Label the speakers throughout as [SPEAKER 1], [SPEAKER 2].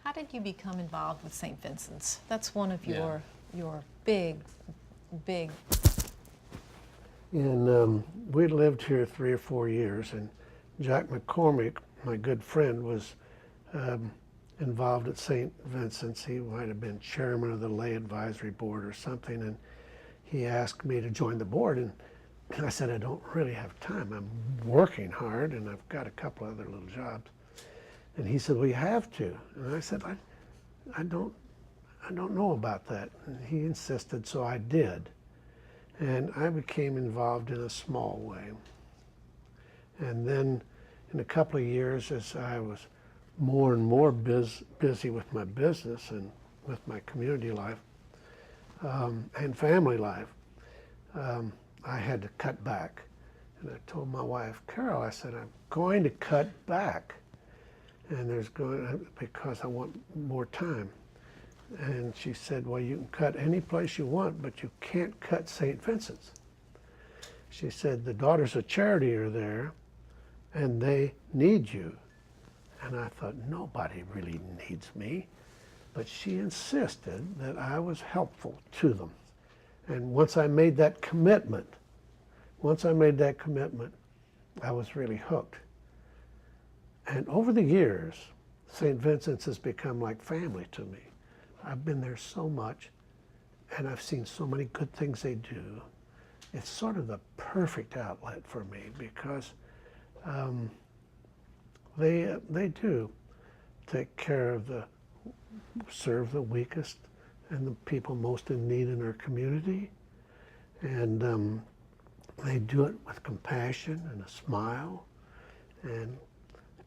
[SPEAKER 1] How did you become involved with St. Vincent's? That's one of
[SPEAKER 2] Yeah.
[SPEAKER 1] your big.
[SPEAKER 3] And we lived here 3 or 4 years, and Jack McCormick, my good friend, was involved at St. Vincent's. He might have been chairman of the lay advisory board or something, and he asked me to join the board, and I said, I don't really have time. I'm working hard, and I've got a couple other little jobs. And he said, well, you have to. And I said, I don't know about that. And he insisted, so I did. And I became involved in a small way. And then in a couple of years, as I was more and more busy with my business and with my community life and family life, I had to cut back. And I told my wife, Carol, I said, I'm going to cut back. And because I want more time. And she said, well, you can cut any place you want, but you can't cut St. Vincent's. She said, the Daughters of Charity are there, and they need you. And I thought, nobody really needs me. But she insisted that I was helpful to them. And once I made that commitment, I was really hooked. And over the years, St. Vincent's has become like family to me. I've been there so much, and I've seen so many good things they do. It's sort of the perfect outlet for me because they do take care of serve the weakest and the people most in need in our community. And they do it with compassion and a smile, and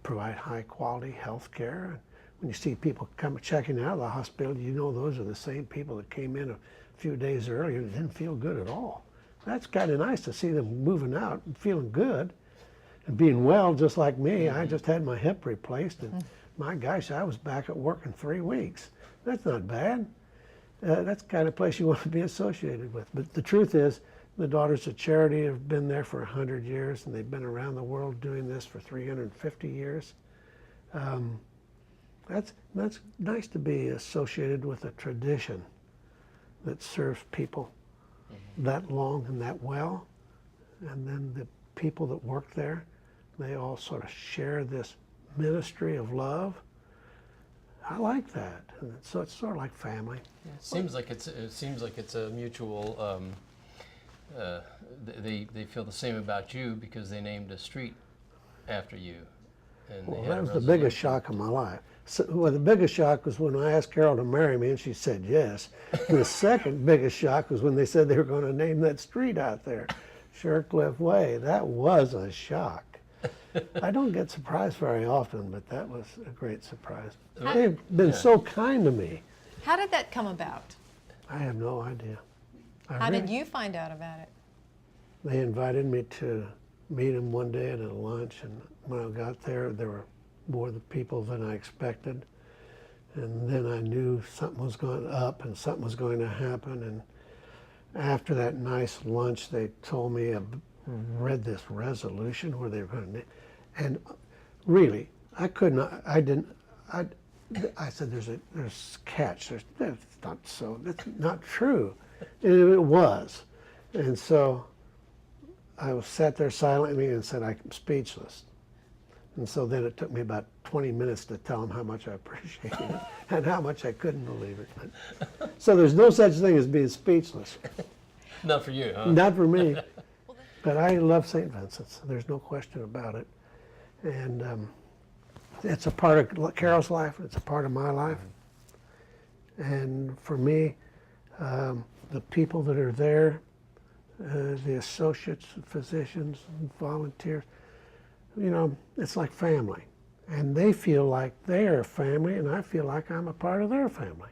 [SPEAKER 3] provide high quality health care. When you see people checking out of the hospital, you know those are the same people that came in a few days earlier and didn't feel good at all. That's kind of nice to see them moving out and feeling good and being well, just like me. I just had my hip replaced, and my gosh, I was back at work in 3 weeks. That's not bad. That's the kind of place you want to be associated with. But the truth is, the Daughters of Charity have been there for 100 years, and they've been around the world doing this for 350 years. That's nice to be associated with a tradition that serves people that long and that well. And then the people that work there, they all sort of share this ministry of love. I like that. And so it's sort of like family.
[SPEAKER 2] It seems like it's a mutual. They feel the same about you because they named a street after you. And
[SPEAKER 3] well, that was the biggest shock of my life. So, well, the biggest shock was when I asked Carol to marry me, and she said yes. And the second biggest shock was when they said they were going to name that street out there, Surecliff Way. That was a shock. I don't get surprised very often, but that was a great surprise. They've been so kind to me.
[SPEAKER 1] How did that come about?
[SPEAKER 3] I have no idea.
[SPEAKER 1] How did you find out about it?
[SPEAKER 3] They invited me to meet them one day at a lunch, and when I got there, there were more the people than I expected. And then I knew something was going up and something was going to happen. And after that nice lunch, they told me I read this resolution where they were going to, and really, I said, there's a catch. That's not so. That's not true. And it was. And so I sat there silently and said, I'm speechless. And so then it took me about 20 minutes to tell them how much I appreciated it and how much I couldn't believe it. But, so there's no such thing as being speechless.
[SPEAKER 2] Not for you, huh?
[SPEAKER 3] Not for me. But I love St. Vincent's. There's no question about it. And it's a part of Carol's life. It's a part of my life. And for me, the people that are there, the associates, physicians, volunteers, you know, it's like family. And they feel like they are family, and I feel like I'm a part of their family.